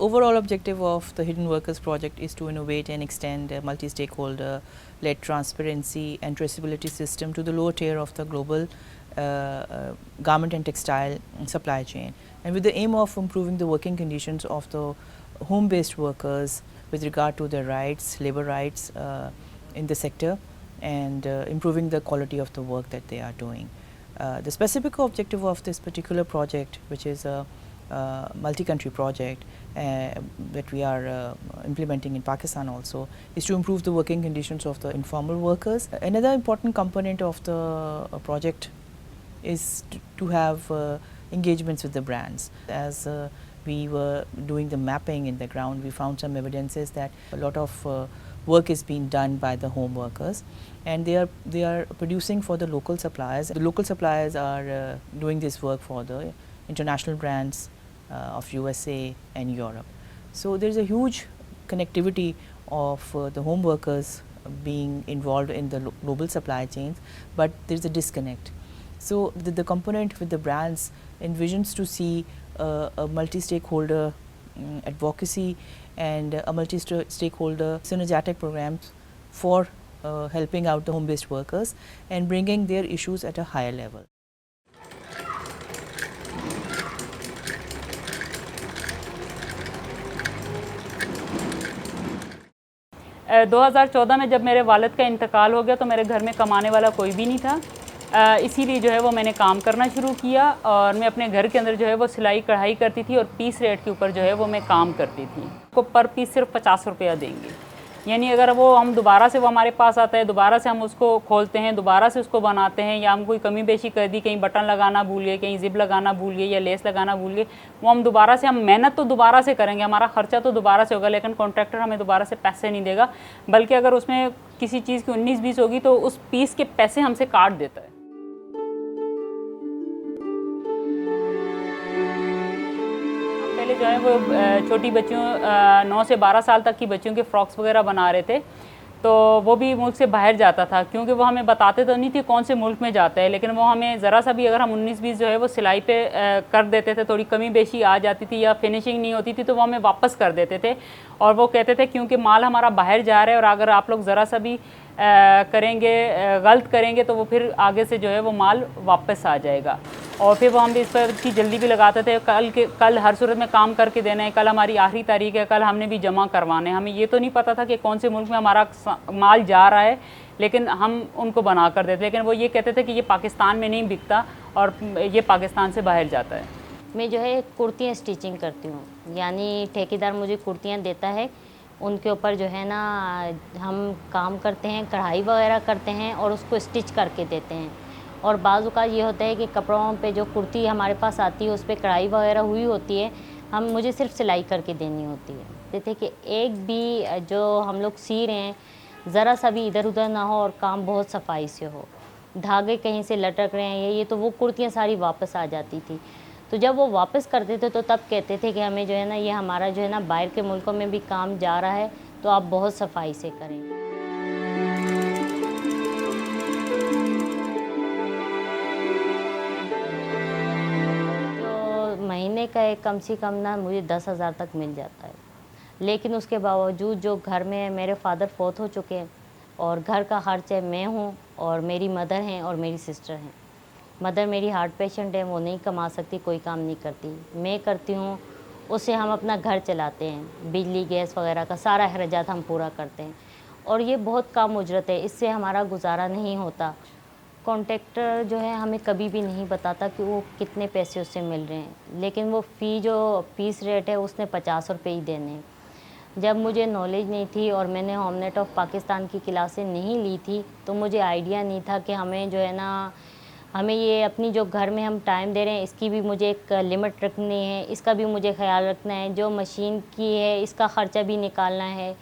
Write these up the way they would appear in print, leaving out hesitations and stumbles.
overall objective of the Hidden Workers project is to innovate and extend a multi-stakeholder-led transparency and traceability system to the lower tier of the global garment and textile supply chain, and with the aim of improving the working conditions of the home-based workers with regard to their rights, labor rights in the sector, and improving the quality of the work that they are doing. The specific objective of this particular project, which is a multi-country project that we are implementing in Pakistan also, is to improve the working conditions of the informal workers. Another important component of the project is to have engagements with the brands. As we were doing the mapping in the ground, we found some evidences that a lot of work is being done by the home workers, and they are producing for the local suppliers. The local suppliers are doing this work for the international brands of USA and Europe. So there is a huge connectivity of the home workers being involved in the global supply chains, but there is a disconnect. So the component with the brands envisions to see a multi-stakeholder advocacy and a multi-stakeholder synergetic programs for helping out the home-based workers and bringing their issues at a higher level. Uh, 2014 में जब मेरे वालिद का इंतकाल हो गया तो मेरे घर में कमाने वाला कोई भी नहीं था, इसीलिए जो है वो मैंने काम करना शुरू किया और मैं अपने घर के अंदर जो है वो सिलाई कढ़ाई करती थी और पीस रेट के ऊपर जो है वो मैं काम करती थी। को पर पीस सिर्फ 50 रुपया देंगे, यानी अगर वो हम दोबारा से वो हमारे पास आता है, दोबारा से हम उसको खोलते हैं, दोबारा से उसको बनाते हैं, या हम कोई कमी बेशी कर दी, कहीं बटन लगाना भूल गए, कहीं जिप लगाना भूल गए या लेस लगाना भूल गए, वो हम दोबारा से, हम मेहनत तो दोबारा से करेंगे, हमारा ख़र्चा तो दोबारा से होगा, लेकिन कॉन्ट्रैक्टर हमें दोबारा से पैसे नहीं देगा, बल्कि अगर उसमें किसी चीज़ की 19-20 होगी तो उस पीस के पैसे हमसे काट देता है। पहले जो है वो छोटी बच्चियों 9 से 12 साल तक की बच्चियों के फ्रॉक्स वगैरह बना रहे थे, तो वो भी मुल्क से बाहर जाता था, क्योंकि वो हमें बताते तो नहीं थे कौन से मुल्क में जाता है, लेकिन वो हमें ज़रा सा भी अगर हम 19-20 जो है वो सिलाई पे कर देते थे, थोड़ी कमी बेशी आ जाती थी या फिनिशिंग नहीं होती थी तो वो हमें वापस कर देते थे, और वो कहते थे क्योंकि माल हमारा बाहर जा रहा है और अगर आप लोग ज़रा सा भी गलत करेंगे तो वो फिर आगे से जो है वो माल वापस आ जाएगा। और फिर वो हम भी इस पर की जल्दी भी लगाते थे, कल हर सूरत में काम करके देना है, कल हमारी आखिरी तारीख है, कल हमने भी जमा करवाने हैं। हमें ये तो नहीं पता था कि कौन से मुल्क में हमारा माल जा रहा है, लेकिन हम उनको बना कर देते, लेकिन वो ये कहते थे कि ये पाकिस्तान में नहीं बिकता और ये पाकिस्तान से बाहर जाता है। मैं जो है कुर्तियाँ स्टिचिंग करती हूँ, यानी ठेकेदार मुझे कुर्तियाँ देता है, उनके ऊपर जो है ना हम काम करते हैं, कढ़ाई वगैरह करते हैं और उसको स्टिच करके देते हैं। और बाज़ औक़ात ये होता है कि कपड़ों पे जो कुर्ती हमारे पास आती है उस पर कढ़ाई वगैरह हुई होती है, मुझे सिर्फ सिलाई करके देनी होती है। जैसे कि एक भी जो हम लोग सी रहे हैं ज़रा सा भी इधर उधर ना हो और काम बहुत सफाई से हो, धागे कहीं से लटक रहे हैं ये तो वो कुर्तियाँ सारी वापस आ जाती थी। तो जब वो वापस करते थे तो तब कहते थे कि हमें जो है ना ये हमारा जो है ना बाहर के मुल्कों में भी काम जा रहा है, तो आप बहुत सफाई से करें। तो महीने का कम से कम ना मुझे 10,000 तक मिल जाता है, लेकिन उसके बावजूद जो घर में मेरे फादर फौत हो चुके हैं और घर का खर्च है, मैं हूँ और मेरी मदर हैं और मेरी सिस्टर हैं। मदर मेरी हार्ट पेशेंट है, वो नहीं कमा सकती, कोई काम नहीं करती, मैं करती हूँ, उससे हम अपना घर चलाते हैं, बिजली गैस वगैरह का सारा अखराजात हम पूरा करते हैं और ये बहुत कम उजरत है, इससे हमारा गुजारा नहीं होता। कॉन्ट्रैक्टर जो है हमें कभी भी नहीं बताता कि वो कितने पैसे उससे मिल रहे हैं, लेकिन वो जो पीस रेट है उसने 50 रुपये ही देने हैं। जब मुझे नॉलेज नहीं थी और मैंने होमनेट ऑफ पाकिस्तान की क्लासें नहीं ली थी तो मुझे आइडिया नहीं था कि हमें जो है ना हमें ये अपनी जो घर में हम टाइम दे रहे हैं इसकी भी मुझे एक लिमिट रखनी है, इसका भी मुझे ख्याल रखना है, जो मशीन की है इसका ख़र्चा भी निकालना है,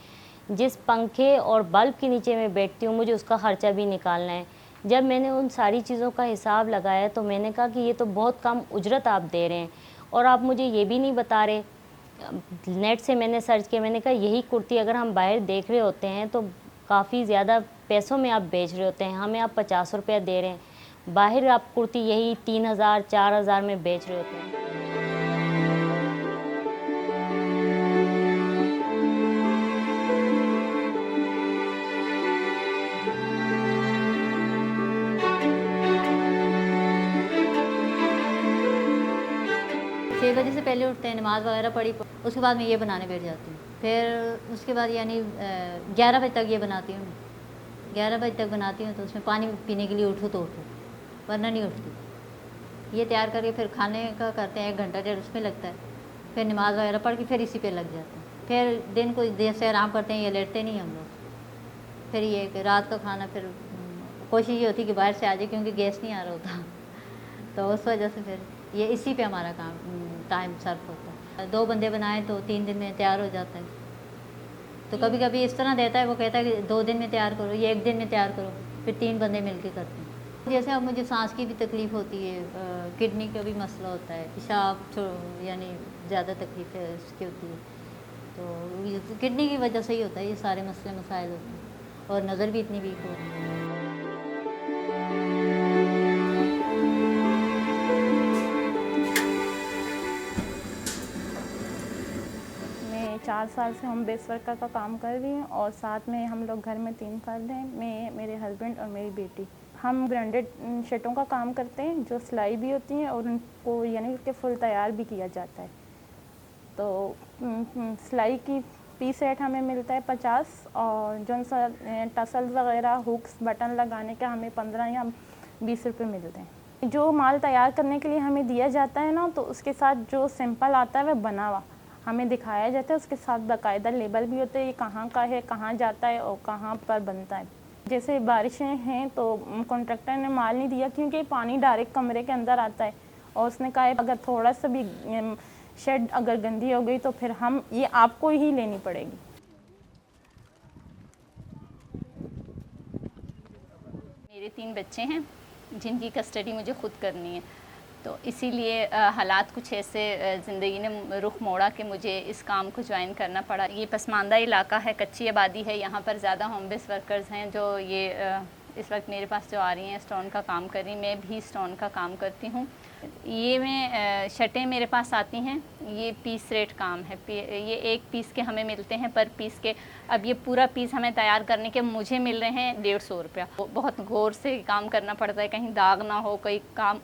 जिस पंखे और बल्ब के नीचे मैं बैठती हूँ मुझे उसका ख़र्चा भी निकालना है। जब मैंने उन सारी चीज़ों का हिसाब लगाया तो मैंने कहा कि ये तो बहुत कम उजरत आप दे रहे हैं और आप मुझे ये भी नहीं बता रहे। नेट से मैंने सर्च किया, मैंने कहा यही कुर्ती अगर हम बाहर देख रहे होते हैं तो काफ़ी ज़्यादा पैसों में आप बेच रहे होते हैं, हमें आप 50 रुपया दे रहे हैं, बाहर आप कुर्ती यही 3,000 4,000 में बेच रहे होते हैं। पहले उठते हैं, नमाज़ वगैरह पढ़ी, उसके बाद मैं ये बनाने बैठ जाती हूँ। फिर उसके बाद यानी 11 बजे तक ये बनाती हूँ। 11 बजे तक बनाती हूँ तो उसमें पानी पीने के लिए उठूँ तो उठूँ, वरना नहीं उठती। ये तैयार करके फिर खाने का करते हैं, 1 घंटा 1.5 उसमें लगता है। फिर नमाज़ वगैरह पढ़ के फिर इसी पे लग जाते हैं। फिर दिन को देर से आराम करते हैं, ये लेटते नहीं हम लोग। फिर ये कि रात का खाना फिर कोशिश ये होती है कि बाहर से आ जाए, क्योंकि गैस नहीं आ रहा होता तो उस वजह से फिर ये इसी पे हमारा काम टाइम सर्फ होता है। 2 बंदे बनाए तो 3 दिन में तैयार हो जाता है। तो कभी कभी इस तरह देता है, वो कहता है कि 2 दिन में तैयार करो, ये 1 दिन में तैयार करो, फिर 3 बंदे मिलके करते हैं। जैसे अब मुझे सांस की भी तकलीफ़ होती है, किडनी का भी मसला होता है, पेशाब यानी ज़्यादा तकलीफ़ है उसकी होती है, तो ये किडनी की वजह से ही होता है, ये सारे मसले मसाइल होते हैं। और नज़र भी इतनी वीक हो रही है। मैं 4 साल से होम बेस वर्कर का काम कर रही हूँ और साथ में हम लोग घर में 3 फर्द हैं, मैं, मेरे हस्बैंड और मेरी बेटी। हम ब्रांडेड शर्टों का काम करते हैं जो सिलाई भी होती हैं और उनको यानी कि फुल तैयार भी किया जाता है। तो सिलाई की पीस रेट हमें मिलता है 50 और जो सा टसल्स वगैरह हुक्स बटन लगाने का हमें 15 या 20 रुपये मिलते हैं। जो माल तैयार करने के लिए हमें दिया जाता है ना, तो उसके साथ जो सैंपल आता है वह बना हुआ हमें दिखाया जाता है। उसके साथ बाकायदा लेबल भी होते हैं, ये कहाँ का है, कहाँ जाता है और कहाँ पर बनता है। जैसे बारिशें हैं तो कॉन्ट्रैक्टर ने माल नहीं दिया क्योंकि पानी डायरेक्ट कमरे के अंदर आता है और उसने कहा है अगर थोड़ा सा भी शेड अगर गंदी हो गई तो फिर हम ये आपको ही लेनी पड़ेगी। मेरे 3 बच्चे हैं जिनकी कस्टडी मुझे खुद करनी है, तो इसीलिए हालात कुछ ऐसे ज़िंदगी ने रुख मोड़ा कि मुझे इस काम को ज्वाइन करना पड़ा। ये पसमानदा इलाका है, कच्ची आबादी है, यहाँ पर ज़्यादा होम बेस वर्कर्स हैं जो ये इस वक्त मेरे पास जो आ रही हैं स्टोन का काम कर रही, मैं भी स्टोन का काम करती हूँ। ये मैं शर्टें मेरे पास आती हैं, ये पीस रेट काम है, ये 1 पीस के हमें मिलते हैं पर पीस के। अब ये पूरा पीस हमें तैयार करने के मुझे मिल रहे हैं 150 रुपया। बहुत गौर से काम करना पड़ता है, कहीं दाग ना हो, कोई काम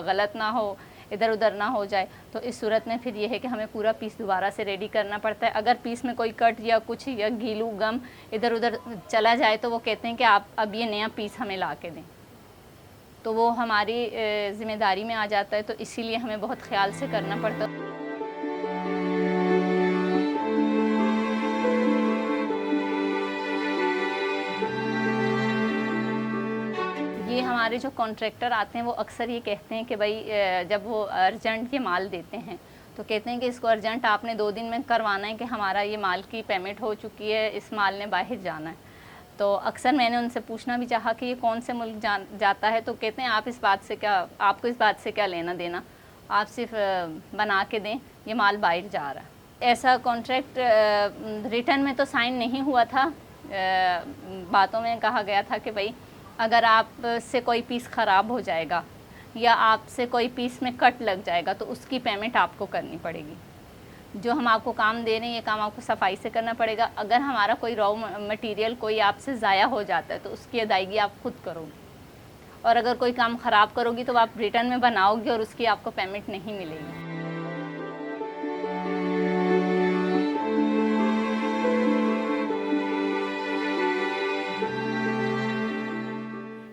गलत ना हो, इधर उधर ना हो जाए। तो इस सूरत में फिर ये है कि हमें पूरा पीस दोबारा से रेडी करना पड़ता है। अगर पीस में कोई कट या कुछ या गीलू गम इधर उधर चला जाए तो वो कहते हैं कि आप अब ये नया पीस हमें ला के दें, तो वो हमारी ज़िम्मेदारी में आ जाता है। तो इसीलिए हमें बहुत ख्याल से करना पड़ता है। ये हमारे जो कॉन्ट्रैक्टर आते हैं वो अक्सर ये कहते हैं कि भाई जब वो अर्जेंट ये माल देते हैं तो कहते हैं कि इसको अर्जेंट आपने 2 दिन में करवाना है कि हमारा ये माल की पेमेंट हो चुकी है, इस माल ने बाहर जाना है। तो अक्सर मैंने उनसे पूछना भी चाहा कि ये कौन से मुल्क जाता है, तो कहते हैं आपको इस बात से क्या लेना देना, आप सिर्फ बना के दें, ये माल बाहर जा रहा है। ऐसा कॉन्ट्रैक्ट रिटर्न में तो साइन नहीं हुआ था, बातों में कहा गया था कि भाई अगर आपसे कोई पीस ख़राब हो जाएगा या आपसे कोई पीस में कट लग जाएगा तो उसकी पेमेंट आपको करनी पड़ेगी। जो हम आपको काम दे रहे हैं ये काम आपको सफाई से करना पड़ेगा। अगर हमारा कोई रॉ मटेरियल कोई आपसे ज़ाया हो जाता है तो उसकी अदायगी आप खुद करोगे, और अगर कोई काम ख़राब करोगी तो आप रिटर्न में बनाओगे और उसकी आपको पेमेंट नहीं मिलेगी।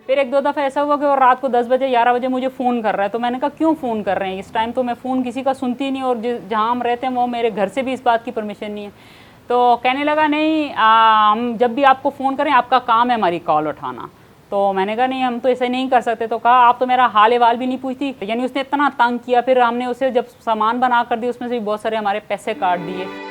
फिर 1-2 दफ़ा ऐसा हुआ कि वो रात को 10 बजे 11 बजे मुझे फ़ोन कर रहा है। तो मैंने कहा क्यों फ़ोन कर रहे हैं इस टाइम, तो मैं फ़ोन किसी का सुनती नहीं और जहाँ हम रहते हैं वो मेरे घर से भी इस बात की परमिशन नहीं है। तो कहने लगा नहीं हम जब भी आपको फ़ोन करें आपका काम है हमारी कॉल उठाना। तो मैंने कहा नहीं हम तो ऐसे नहीं कर सकते। तो कहा आप तो मेरा हाल अहवाल भी नहीं पूछती, यानी उसने इतना तंग किया। फिर हमने उसे जब सामान बना कर दिया उसमें से भी बहुत सारे हमारे पैसे काट दिए।